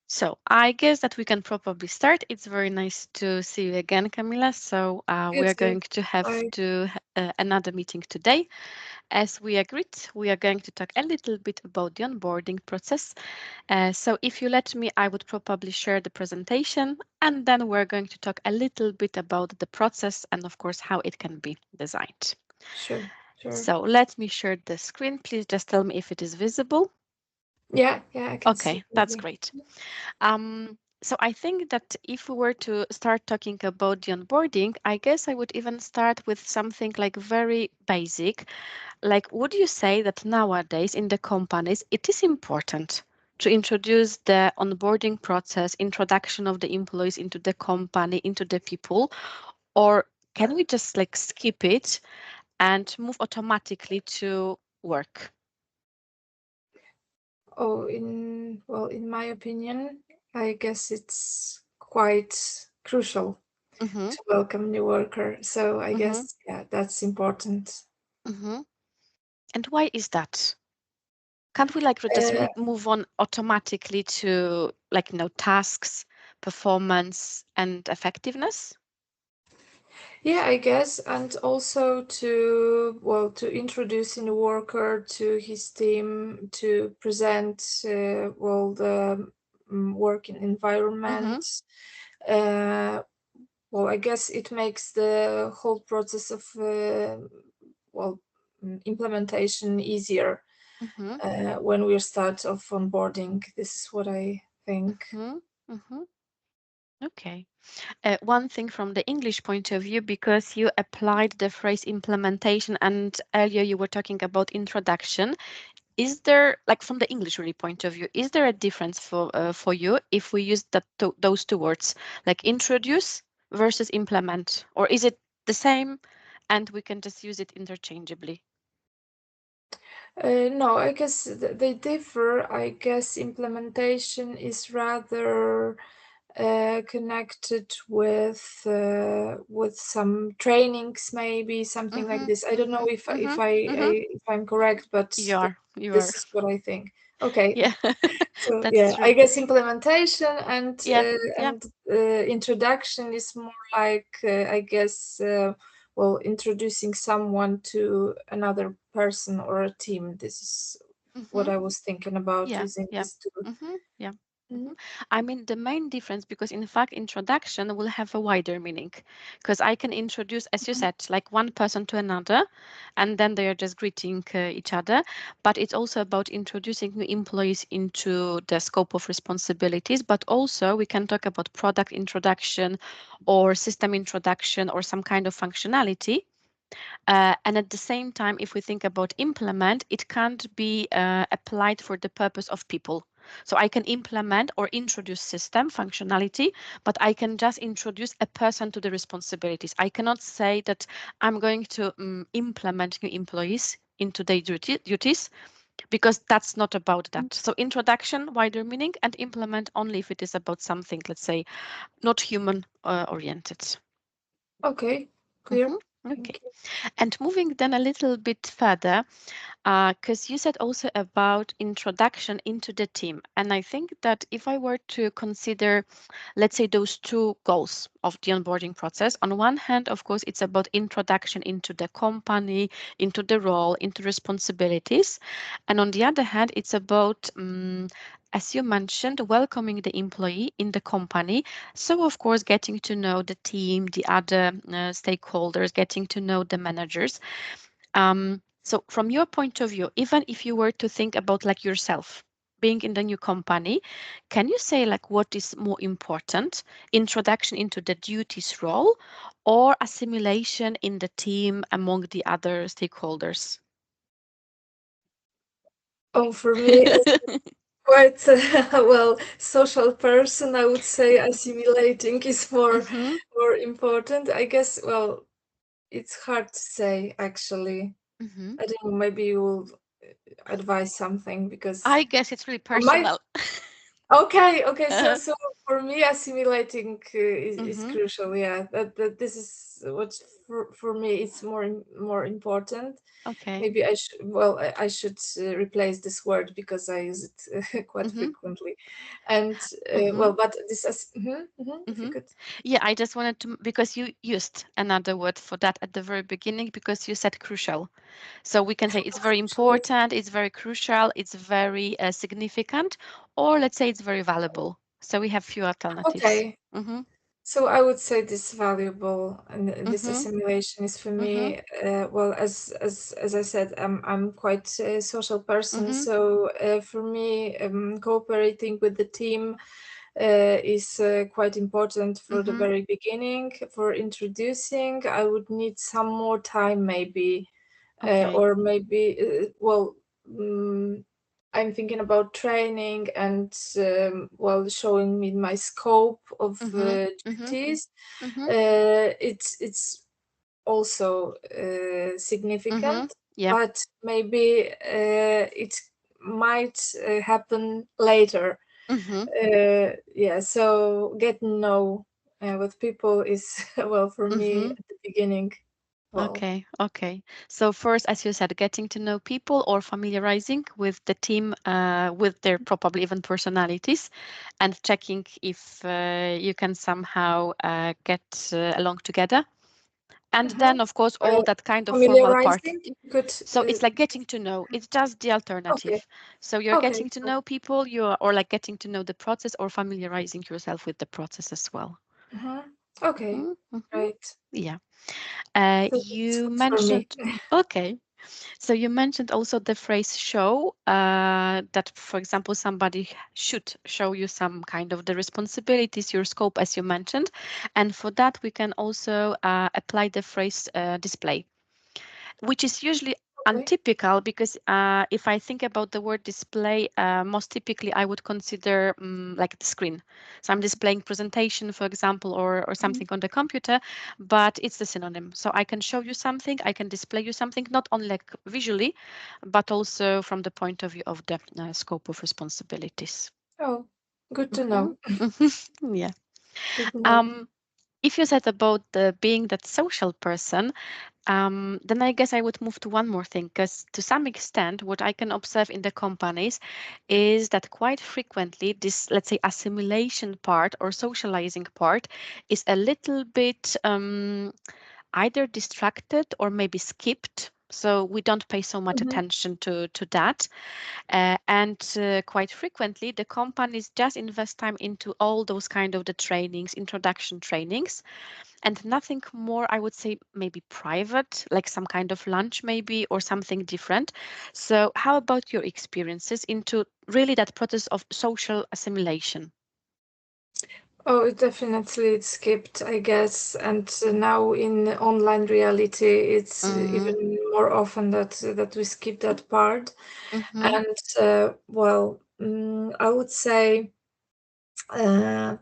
So I guess that we can probably start. It's very nice to see you again, Camila. So You we are too. going to have Bye. another meeting today. As we agreed, we are going to talk a little bit about the onboarding process. So if you let me, I would probably share the presentation, and then we're going to talk a little bit about the process and, of course, how it can be designed. Sure, sure. So let me share the screen. Please just tell me if it is visible. Yeah, yeah, I can see Okay, that's clearly. great. So I think that if we were to start talking about the onboarding, I guess I would even start with something like very basic. Like, would you say that nowadays in the companies, it is important to introduce the onboarding process, introduction of the employees into the company, into the people, or can we just like skip it and move automatically to work? Oh, in my opinion, I guess it's quite crucial Mm-hmm, to welcome new worker. So I mm-hmm, guess, yeah, that's important. mm-hmm. And why is that? Can't we like just Uh, move on automatically to like tasks, performance, and effectiveness? yeah, I guess, and also to introduce a new worker to his team, to present the working Mm-hmm, environment. Uh, well, I guess it makes the whole process of well implementation easier mm-hmm, when we start off onboarding. This is what I think. mm-hmm, mm-hmm. Okay. One thing from the English point of view, because you applied the phrase implementation and earlier you were talking about introduction, is there, like from the English really point of view, is there a difference for you if we use those two words, like introduce versus implement, or is it the same and we can just use it interchangeably? No, I guess they differ. I guess implementation is rather connected with some trainings, maybe something like Mm-hmm, this. I don't know mm-hmm, if mm-hmm, mm-hmm. if I'm correct, but You this are. is what I think. Okay, Yeah, so that's yeah, I true. guess implementation Yeah, yeah. and introduction is more like I guess introducing someone to another person or a team. This is what Mm-hmm. I was thinking about Yeah, using yeah. this tool. Yeah. Mhm. I mean, the main difference, because in fact, introduction will have a wider meaning, because I can introduce, as you said, like one person to another, and then they are just greeting each other. But it's also about introducing new employees into the scope of responsibilities. But also, we can talk about product introduction or system introduction or some kind of functionality. And at the same time, if we think about implement, it can't be applied for the purpose of people. So I can implement or introduce system functionality, but I can just introduce a person to the responsibilities. I cannot say that I'm going to implement new employees into their duties, because that's not about that. So introduction, wider meaning, and implement only if it is about something, let's say, not human oriented. Okay, clear. Mhm. Okay. Thank you. And moving then a little bit further, because you said also about introduction into the team. And I think that if I were to consider, let's say, those two goals of the onboarding process, on one hand, of course, it's about introduction into the company, into the role, into responsibilities. And on the other hand, it's about, as you mentioned, welcoming the employee in the company. So, of course, getting to know the team, the other stakeholders, getting to know the managers. So from your point of view, even if you were to think about like yourself being in the new company, can you say like what is more important, introduction into the duties role or assimilation in the team among the other stakeholders? Oh, for me, as quite social person, I would say assimilating is Mm-hmm, more important. I guess. Well, it's hard to say actually. mm-hmm. I don't know. Maybe you will advise something because I guess it's really my personal. okay. Uh, So for me, assimilating is mm-hmm, crucial. Yeah, that this is what for me it's more important. Okay. Maybe I should, well, I should replace this word because I use it quite Mm-hmm. frequently. And Mm-hmm. well, but this is, if you Mm-hmm. could. Yeah, I just wanted to, because you used another word for that at the very beginning, because you said crucial. So we can say it's very Actually, important, it's very crucial, it's very significant, or let's say it's very valuable. So we have few alternatives. okay. Mm-hmm. So I would say this valuable, and this Mm-hmm. assimilation is for Mm-hmm. me. Well, as I said, I'm quite a social person, Mm-hmm. so for me, cooperating with the team is quite important for the Mm-hmm. very beginning. For introducing, I would need some more time, maybe, Okay. or maybe, um, I'm thinking about training and well, showing me my scope of Mm-hmm. Mm-hmm. duties. Mm-hmm. It's also Mm-hmm. significant, Yeah. but maybe it might happen later. Mm-hmm. Yeah, so getting to know with people is well for me Mm-hmm. at the beginning. Well, Okay, okay. So first, as you said, getting to know people or familiarizing with the team, with their probably even personalities, and checking if you can somehow get along together. And mhm. then, of course, all uh, that kind of formal part. familiarizing, if you could. So it's like getting to know. It's just the Okay, alternative. So you're okay, getting to know people, you are, or like getting to know the process, or familiarizing yourself with the process as well. mhm. Okay, Hmm. Hmm. right. Yeah. So that's You good for me. mentioned. Okay. So you mentioned also the phrase show, that, for example, somebody should show you some kind of the responsibilities, your scope, as you mentioned. And for that, we can also apply the phrase display, which is usually Okay. untypical because if I think about the word display, most typically I would consider like the screen. So I'm displaying presentation, for example, or Mhm. something on the computer, but it's the synonym. So I can show you something, I can display you something, not only like visually, but also from the point of view of the scope of responsibilities. Oh, good to Mhm. know. Yeah. Good to know. Um, if you said about the being that social person, then I guess I would move to one more thing, because to some extent, what I can observe in the companies is that quite frequently this, let's say, assimilation part or socializing part is a little bit either distracted or maybe skipped. So we don't pay so much Mhm. attention to that. And quite frequently, the companies just invest time into all those kind of the trainings, introduction trainings, and nothing more, I would say, maybe private, like some kind of lunch maybe or something different. So how about your experiences into really that process of social assimilation? Oh, it definitely it skipped, I guess. And now in online reality, it's Mm-hmm. even more often that we skip that part. Mm-hmm. And well, I would say uh,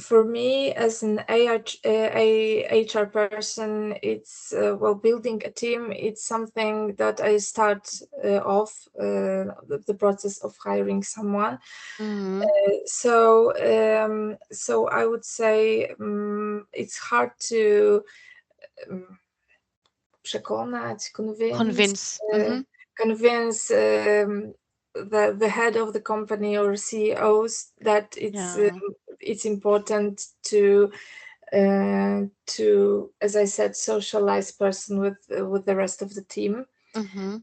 for me as an HR person, it's well, building a team. It's something that I start off the process of hiring someone. Mm-hmm. So I would say it's hard to um, przekonać, Convince. Mm-hmm. convince the head of the company or CEOs that Yeah. it's important to, as I said, socialize person with the rest of the team. Mm-hmm.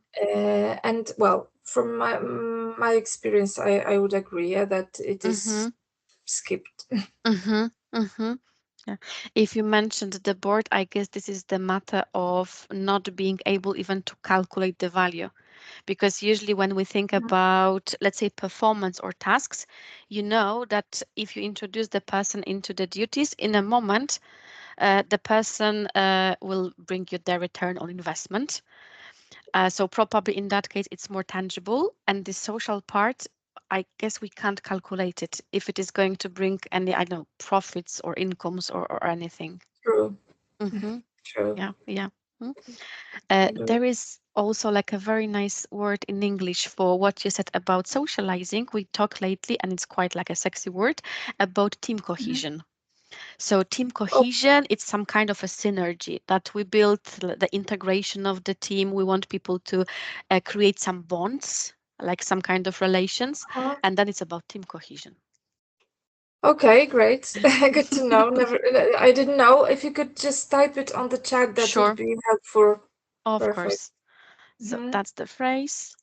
And well, from my experience, I would agree, yeah, that it is Mm-hmm. skipped. Mm-hmm. Mm-hmm. Yeah. If you mentioned the board, I guess this is the matter of not being able even to calculate the value. Because usually when we think Mhm. about, let's say, performance or tasks, you know that if you introduce the person into the duties in a moment, the person will bring you their return on investment. So probably in that case, it's more tangible. And the social part, I guess we can't calculate it if it is going to bring any, I don't know, profits or incomes or anything. True, Mm-hmm. true. Yeah, yeah. I agree. There is also like a very nice word in English for what you said about socializing. We talked lately, and it's quite like a sexy word about team Mhm. cohesion. So team Oh, cohesion, it's some kind of a synergy that we build, the integration of the team. We want people to create some bonds, like some kind of relations, uh-huh. and then it's about team cohesion. Okay, great. Good to know. Never, I didn't know. If you could just type it on the chat, that would Sure, be helpful. of Perfect. course. So Mm-hmm. that's the phrase.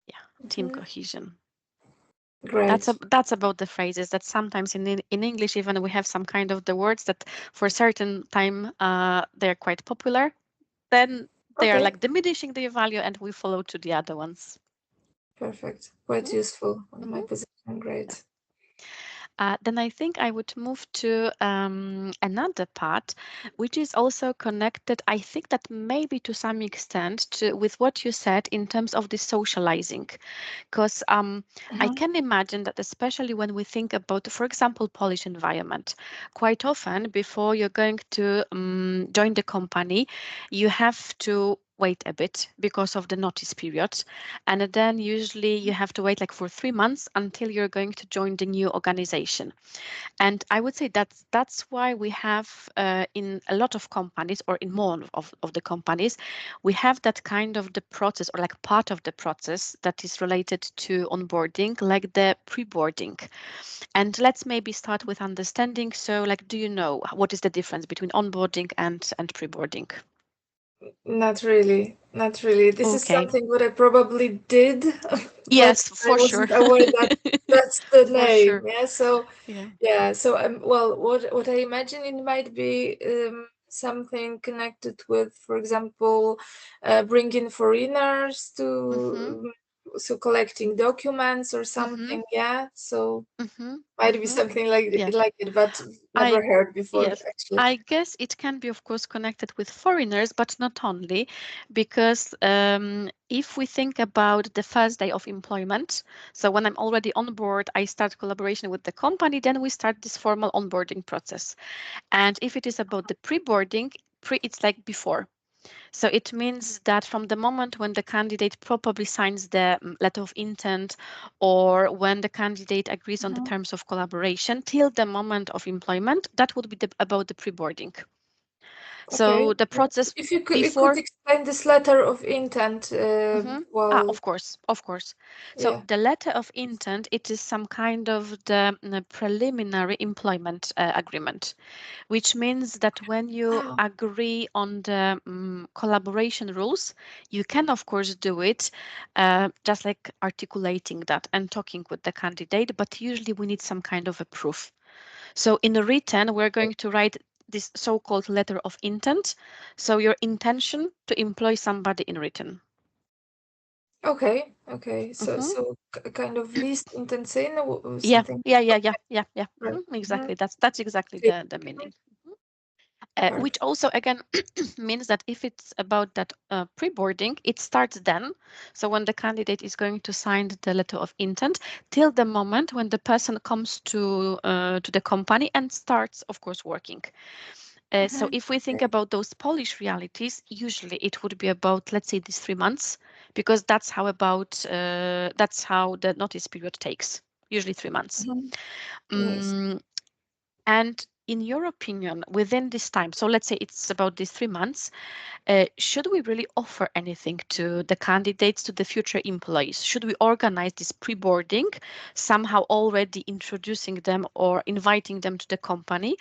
Yeah, team Mm-hmm. cohesion. Great. That's about the phrases that sometimes in English even we have some kind of the words that for a certain time they're quite popular. Then they are Okay, like diminishing their value, and we follow to the other ones. perfect. Quite useful on my Mhm. position. Great. Then I think I would move to another part, which is also connected, I think that maybe to some extent to, with what you said in terms of the socializing. Because I Mm-hmm. can imagine that especially when we think about, for example, Polish environment, quite often before you're going to join the company, you have to wait a bit because of the notice period. And then usually you have to wait like for 3 months until you're going to join the new organization. And I would say that's why we have in a lot of companies or in more of the companies, we have that kind of the process or like part of the process that is related to onboarding, like the pre-boarding. And let's maybe start with understanding. So like, do you know what is the difference between onboarding and pre-boarding? Not really. Not really. This is Okay. something what I probably did, but Yes, I for sure. wasn't aware that that's the For name. sure. Yeah. So, Yeah. yeah. So, well, what I imagine it might be something connected with, for example, bringing foreigners Mm-hmm. to, so collecting documents or Mm-hmm. something. Yeah. So Mm-hmm. might be Mm-hmm. something like Yeah. like it, but never I heard before Yes, actually. I guess it can be, of course, connected with foreigners, but not only, because if we think about the first day of employment, so when I'm already on board, I start collaboration with the company, then we start this formal onboarding process. And if it is about the pre-boarding, it's like before. So it means that from the moment when the candidate probably signs the letter of intent or when the candidate agrees on the Mhm. terms of collaboration till the moment of employment, that would be about the pre-boarding. Okay. So the process If you could before. explain this letter of intent, Mhm. well, Of course, of course. So yeah. the letter of intent, it is some kind of the preliminary employment agreement, which means that when you Ah, agree on the collaboration rules, you can, of course, do it just like articulating that and talking with the candidate, but usually we need some kind of a proof. So in the written, we're going to write this so-called letter of intent. So your intention to employ somebody in written. okay, okay. So Mhm. so kind of least intention or Yeah, something. yeah, yeah, yeah, Okay, yeah, yeah. right. Exactly. That's exactly Clear. the meaning. Perfect. Which also again means that if it's about that pre-boarding, it starts then. So when the candidate is going to sign the letter of intent, till the moment when the person comes to the company and starts, of course, working. So if we think Okay. about those Polish realities, usually it would be about, let's say, these 3 months, because that's how the notice period takes. Usually 3 months. Mhm. Yes. Mm, and in your opinion, within this time, so let's say it's about these 3 months, should we really offer anything to the candidates, to the future employees? Should we organize this pre-boarding, somehow already introducing them or inviting them to the company?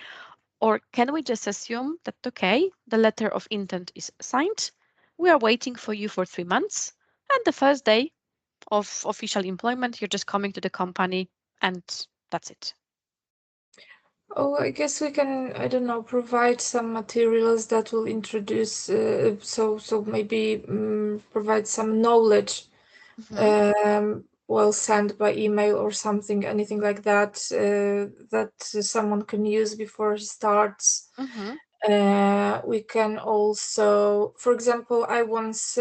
Or can we just assume that, okay, the letter of intent is signed, we are waiting for you for 3 months, and the first day of official employment, you're just coming to the company, and that's it? Oh, I guess we can, I don't know, provide some materials that will introduce, so maybe provide some knowledge, Mm-hmm, well, sent by email or something, anything like that, that someone can use before he starts. mm-hmm, We can also, for example, I once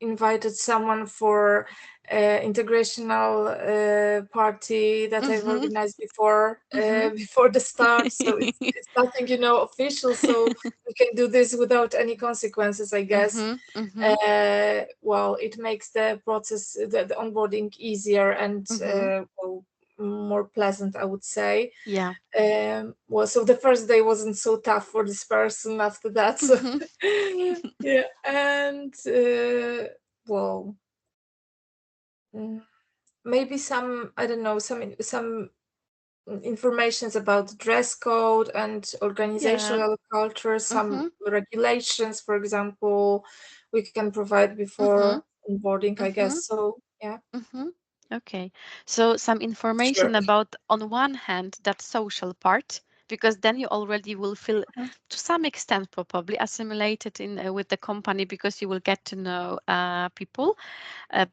invited someone for integrational party that I've mm-hmm, organized before mm-hmm. before the start. So it's nothing, official. So we can do this without any consequences, I guess. Mm-hmm, mm-hmm, Well, it makes the process, the onboarding easier and mm-hmm. well, more pleasant, I would say. Yeah. Well, so the first day wasn't so tough for this person after that. So Mm-hmm. yeah, and well, mm, maybe some, I don't know, some informations about dress code and Yeah. organizational culture, some Mm-hmm. regulations, for example, we can provide Mm-hmm. before onboarding, I Mm-hmm. guess. So yeah, Mm-hmm. Okay. So some sure. information about, on one hand, that social part, because then you already will feel Mhm. to some extent probably assimilated in with the company because you will get to know people.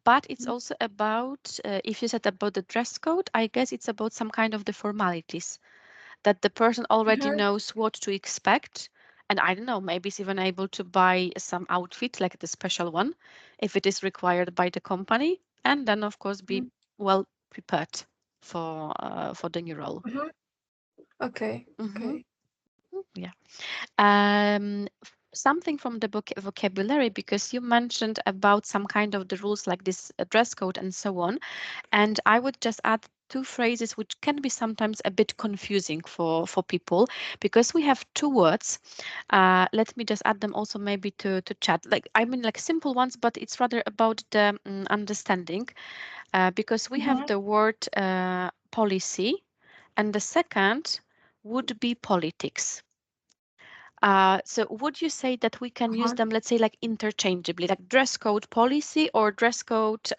But it's also about, if you said about the dress code, I guess it's about some kind of the formalities that the person already Mhm. knows what to expect. And I don't know, maybe is even able to buy some outfit, like the special one, if it is required by the company. And then, of course, be Mhm. well prepared for the new role. Mhm. Okay. Hmm. Okay. Yeah. Something from the vocabulary, because you mentioned about some kind of the rules like this dress code and so on. And I would just add two phrases which can be sometimes a bit confusing for people, because we have two words. Let me just add them also maybe to chat. Like, I mean, like simple ones, but it's rather about the understanding, because we have Mhm. the word policy, and the second would be politics. So would you say that we can use Uh-huh. them, let's say, like interchangeably, like dress code policy or dress code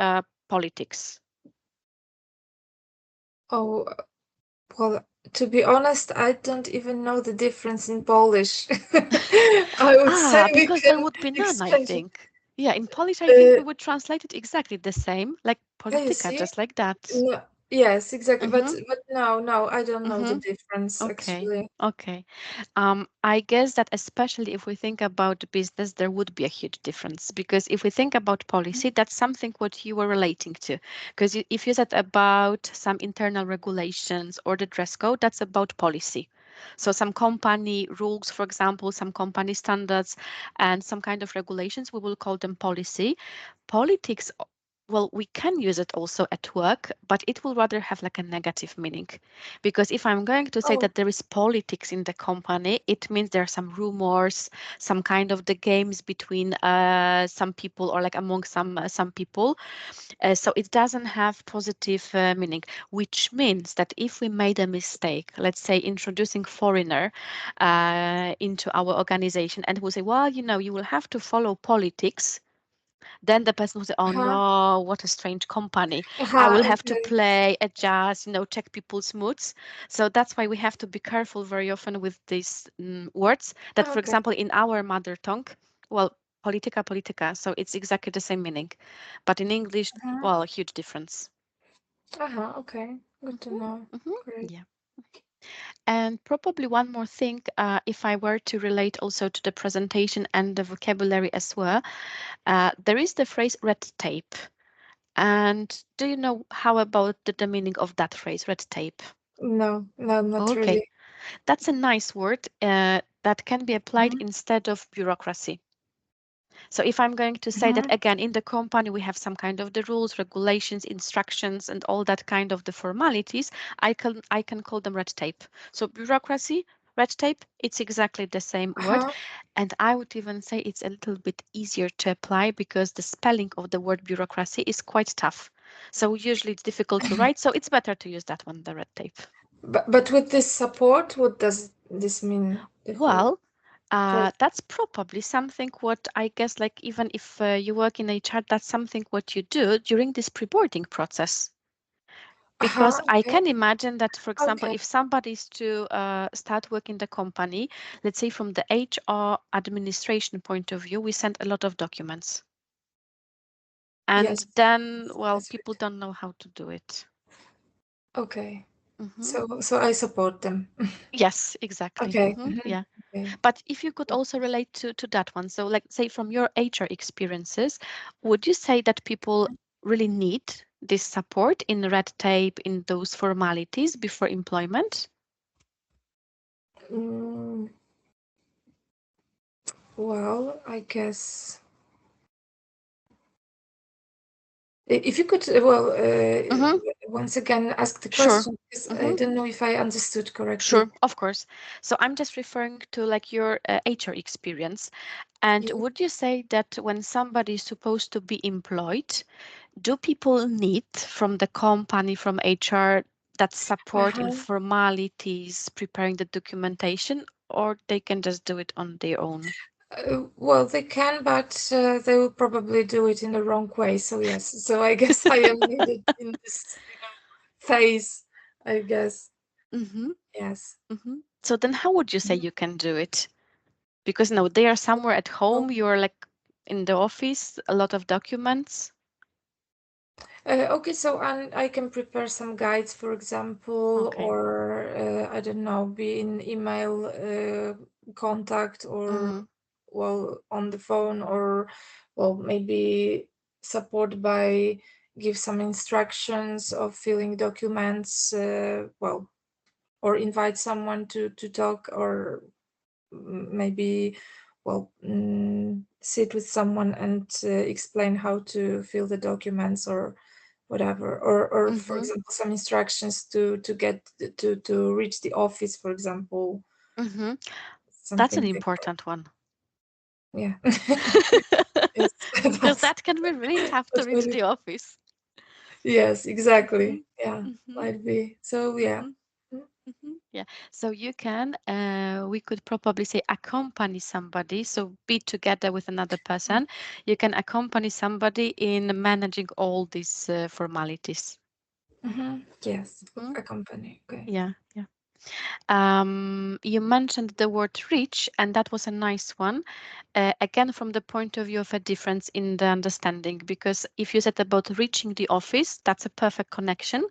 politics? Oh, well, to be honest, I don't even know the difference in Polish. I would say we Because there can would be none, I exchange it. think. Yeah, in Polish, I think Uh, we would translate it exactly the same, like you polityka, see? just like that. No, yes, exactly. But Mm-hmm. no, no, I don't know the Mm-hmm. difference Okay. actually. Okay. I guess that especially if we think about business, there would be a huge difference, because if we think about policy, that's something what you were relating to. Because if you said about some internal regulations or the dress code, that's about policy. So some company rules, for example, some company standards and some kind of regulations, we will call them policy. Politics, well, we can use it also at work, but it will rather have like a negative meaning. Because if I'm going to say Oh, that there is politics in the company, it means there are some rumors, some kind of the games between some people, or like among some people. So it doesn't have positive meaning, which means that if we made a mistake, let's say introducing foreigner into our organization, and we say, well, you will have to follow politics, then the person will say, oh uh-huh. no, what a strange company. I Uh-huh, will have to okay. play, adjust, check people's moods. So that's why we have to be careful very often with these words that, for Okay. example, in our mother tongue, well, politica, politica. So it's exactly the same meaning. But in English, Uh-huh. well, a huge difference. Uh-huh, okay. Good to Hmm. know. Hmm. Great. Yeah. And probably one more thing, if I were to relate also to the presentation and the vocabulary as well, there is the phrase red tape. And do you know how about the meaning of that phrase, red tape? No, no, not Okay, really. that's a nice word that can be applied Mhm. instead of bureaucracy. So if I'm going to say that Mhm. again, in the company, we have some kind of the rules, regulations, instructions, and all that kind of the formalities, I can call them red tape. So bureaucracy, red tape, it's exactly the same word. Uh-huh. And I would even say it's a little bit easier to apply because the spelling of the word bureaucracy is quite tough. So usually it's difficult to write, so it's better to use that one, the red tape. But with this support, what does this mean? Well, For that's probably something what I guess, like even if you work in HR, that's something what you do during this pre-boarding process. Because uh-huh, I okay. can imagine that, for example, Okay. if somebody is to start work in the company, let's say from the HR administration point of view, we send a lot of documents. And Yes. then, well, That's people right. don't know how to do it. Okay. Hmm. So I support them. Yes, exactly. Okay. Hmm. Mhm. Yeah. Okay. But if you could also relate to that one, so like say from your HR experiences, would you say that people really need this support in red tape, in those formalities before employment? Mm, well, I guess If you could, Mm-hmm. once again ask the Sure. question, because I Mm-hmm. don't know if I understood correctly. Sure, of course. So I'm just referring to like your HR experience. And Yeah. would you say that when somebody is supposed to be employed, do people need from the company, from HR, that support in Uh-huh. formalities, preparing the documentation, or they can just do it on their own? Well, they can, but they will probably do it in the wrong way. So yes, so I guess I am needed in this, phase. I guess Mm-hmm. yes. Mm-hmm. So then how would you say Mhm. you can do it? Because no, they are somewhere at Well, home, you're like in the office, a lot of documents. okay, so I can prepare some guides, for example, Okay. or I don't know, be in email contact, or Mm-hmm. well on the phone, or well maybe support by give some instructions of filling documents, well, or invite someone to talk, or maybe well sit with someone and explain how to fill the documents, or whatever, or for Mm-hmm. example some instructions to get to reach the office, for example, Mm-hmm. That's an something like important one. that. Yeah. Yes. Because that's that can be really tough to that's reach very, the office. yes, Mm-hmm. exactly, yeah, Mm-hmm. might be, so yeah. Mm-hmm. Mm-hmm. Yeah. So you can, we could probably say accompany somebody. So be together with another person. You can accompany somebody in managing all these formalities. Mm-hmm. Yes, Hmm. a company, okay. Yeah. Yeah. You mentioned the word reach, and that was a nice one. Again, from the point of view of a difference in the understanding, because if you said about reaching the office, that's a perfect connection.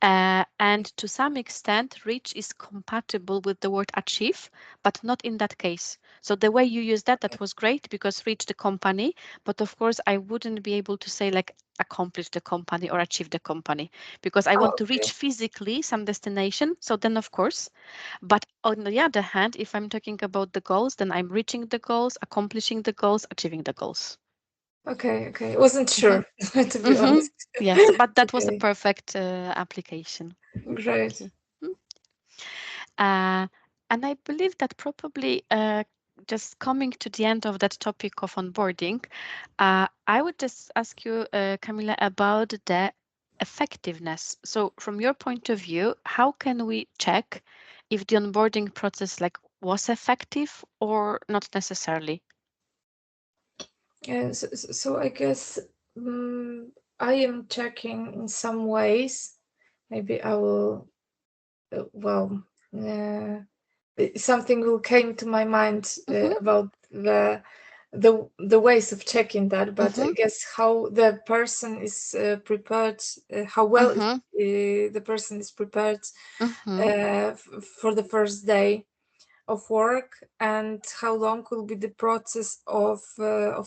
And to some extent, reach is compatible with the word achieve, but not in that case. So the way you use that, that was great because reach the company. But of course, I wouldn't be able to say like accomplish the company or achieve the company because I Oh, want to okay. reach physically some destination. So then, of course, but on the other hand, if I'm talking about the goals, then I'm reaching the goals, accomplishing the goals, achieving the goals. Okay, okay. Wasn't Hmm. sure, to be Hmm. honest. Yes, but that was a Okay, perfect application. great. Okay. Mm. Uh, and I believe that probably just coming to the end of that topic of onboarding, I would just ask you, Camila, about the effectiveness. So, from your point of view, how can we check if the onboarding process like was effective or not necessarily? Yeah, so I guess I am checking in some ways. Maybe I will, well, uh, something will came to my mind Mm-hmm, about the ways of checking that, but I mm-hmm, guess how the person is prepared, how well mm-hmm, the person is prepared mm-hmm. for the first day of work, and how long will be the process of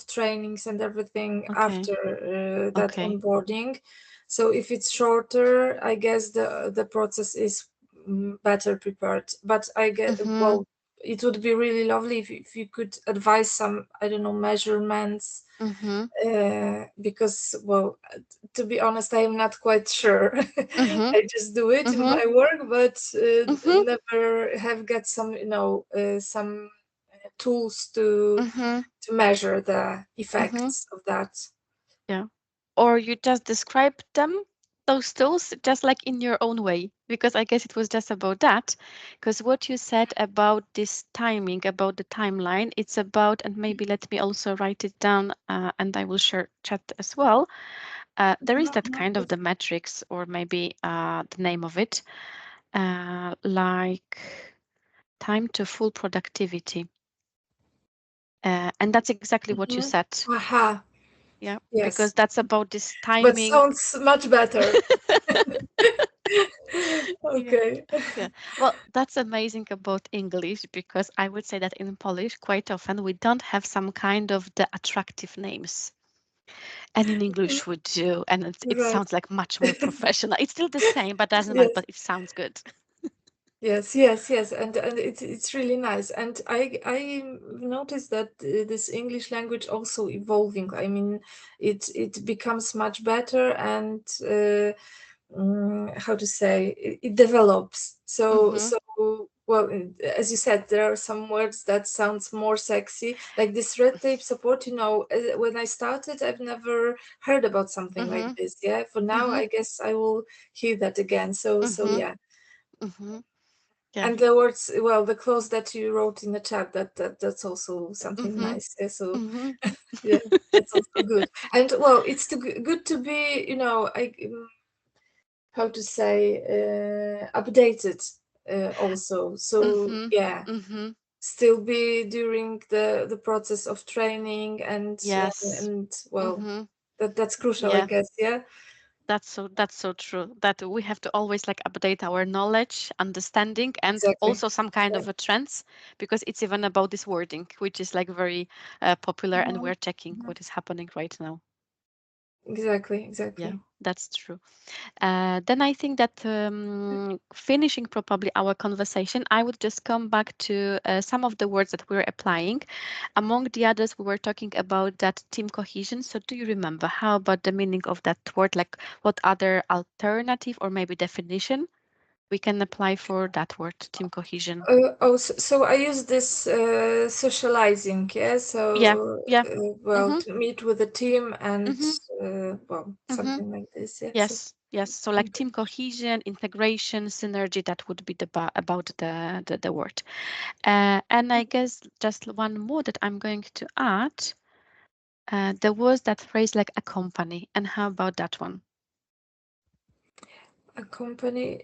trainings and everything Okay, after that okay. onboarding. So if it's shorter, I guess the process is better prepared. But I get, Mm-hmm, well, it would be really lovely if you could advise some, I don't know, measurements, mm-hmm, because well, to be honest, I am not quite sure. mm-hmm, I just do it in mm-hmm, my work, but mm-hmm, never have got some, some tools to mm-hmm, measure the mm-hmm. effects of that. Yeah. Or you just describe them, those tools, just like in your own way, because I guess it was just about that. Because what you said about this timing, about the timeline, it's about, and maybe let me also write it down and I will share chat as well. There is that Mhm. kind of the metrics, or maybe the name of it, like time to full productivity. And that's exactly what you Mhm. said. Aha, Yeah, because yes, that's about this but timing. sounds much better. Yeah. Okay. Yeah. Well, that's amazing about English because I would say that in Polish, quite often we don't have some kind of the attractive names. And in English we do. And it Right. sounds like much more professional. It's still the same, but doesn't matter, Yes. but it sounds good. Yes, yes, yes, and it's really nice. And I noticed that this English language also evolving. I mean, it becomes much better, and how to say, it develops. So Mm-hmm. so well, as you said, there are some words that sounds more sexy, like this red tape support. When I started, I've never heard about something like Mm-hmm. this. Yeah, for now, Mm-hmm. I guess I will hear that again. So Mm-hmm. yeah. Mm-hmm. Yeah. And the words, well, the clause that you wrote in the chat, that's also something Mm-hmm. nice. Yeah, so Mm-hmm. yeah, that's also good. And well, it's good to be, how to say, updated also. So Mm-hmm. yeah, Mm-hmm. still be during the process of training, Yes. and well, Mm-hmm. that's crucial, I Yeah. guess. Yeah, That's so true. That we have to always like update our knowledge, understanding, and exactly. also some kind of a trends, because it's even about this wording, which is like very popular, and Mhm, we're checking mhm. what is happening right now. Exactly, Yeah, exactly. that's true. Then I think that finishing probably our conversation, I would just come back to some of the words that we're applying. Among the others, we were talking about that team cohesion. So do you remember how about the meaning of that word? Like what other alternative or maybe definition we can apply for that word, team cohesion? So I use this socializing, yeah. Yeah, So, yeah. well, Mm-hmm, to meet with a team, and mm-hmm, well, mm-hmm. something like this, yeah. So, Yes, yes. So like team cohesion, integration, synergy, that would be about the word. And I guess just one more that I'm going to add. There was that phrase like accompany. And how about that one? a company,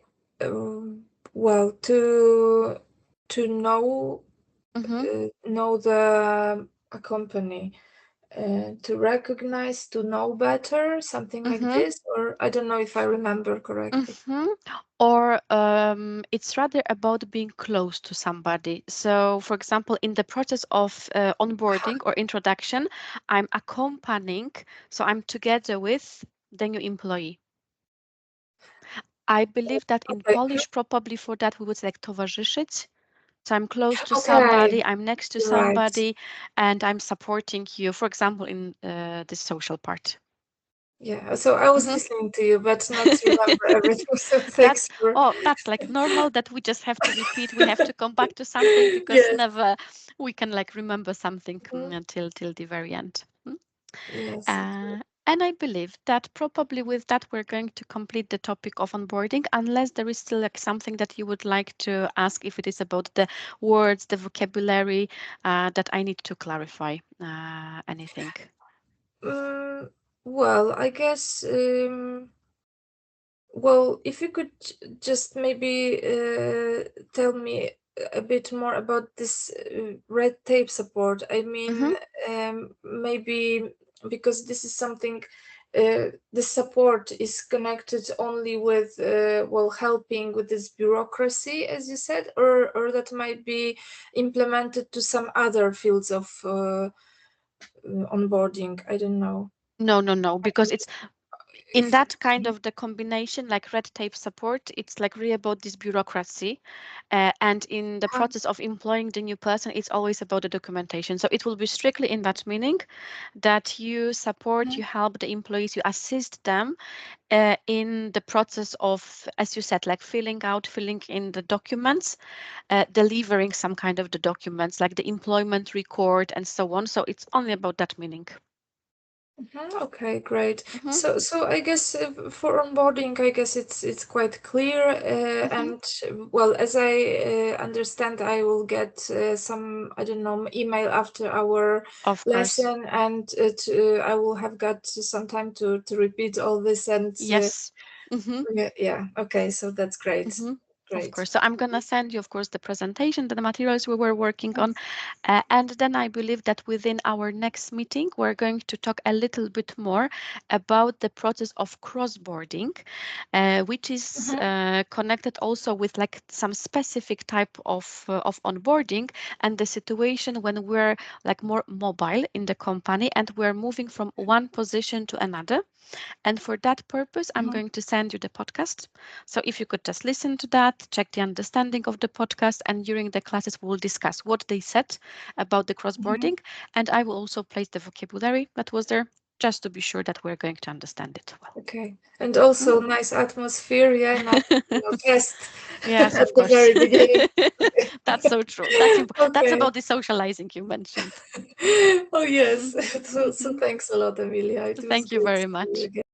well, to Mm-hmm, know the a company, to recognize, to know better, something like mm-hmm, this, or I don't know if I remember correctly. mm-hmm. Or it's rather about being close to somebody. So, for example, in the process of onboarding or introduction, I'm accompanying, so I'm together with the new employee. I believe that in Okay. Polish, probably for that, we would say like towarzyszyć. So I'm close to Okay, somebody, I'm next to you're right. somebody, and I'm supporting you, for example, in the social part. Yeah, so I was Mhm. listening to you, but not remember everything. So thanks That's for that's like normal that we just have to repeat. We have to come back to something because yes, never we can like remember something mhm, until till the very end. Mm. yes. And I believe that probably with that we're going to complete the topic of onboarding, unless there is still like something that you would like to ask if it is about the words, the vocabulary that I need to clarify. Anything? Mm, well, I guess. Well, if you could just maybe tell me a bit more about this red tape support. I mean, Mm-hmm. maybe because this is something, the support is connected only with, well, helping with this bureaucracy, as you said, or that might be implemented to some other fields of onboarding. I don't know. No, no, no, I because mean, it's in if, that kind of the combination, like red tape support, it's like really about this bureaucracy. And in the process of employing the new person, it's always about the documentation. So it will be strictly in that meaning that you support, you help the employees, you assist them in the process of, as you said, like filling in the documents, delivering some kind of the documents, like the employment record and so on. So it's only about that meaning. Mhm. Okay, great. Hmm. So I guess for onboarding, I guess it's quite clear. Hmm. And well, as I understand, I will get some, I don't know, email after our Of course. lesson, and I will have got some time to repeat all this. And Yes. Hmm. yeah, yeah. Okay, so that's great. Hmm. Of Great. course. So I'm going to send you, of course, the presentation, the materials we were working on. And then I believe that within our next meeting, we're going to talk a little bit more about the process of cross-boarding, which is Mhm, connected also with like some specific type of onboarding and the situation when we're like more mobile in the company and we're moving from one position to another. And for that purpose, I'm mhm. going to send you the podcast. So if you could just listen to that, check the understanding of the podcast, and during the classes we will discuss what they said about the Mhm. crossboarding, and I will also place the vocabulary that was there just to be sure that we're going to understand it well. Okay. And also nice atmosphere, yeah, no, no test Yes, at of the course. very beginning. That's so true. That's Okay. about the socializing you mentioned. Oh yes. So thanks a lot, Emilia. It was Thank you great to very see you much. again.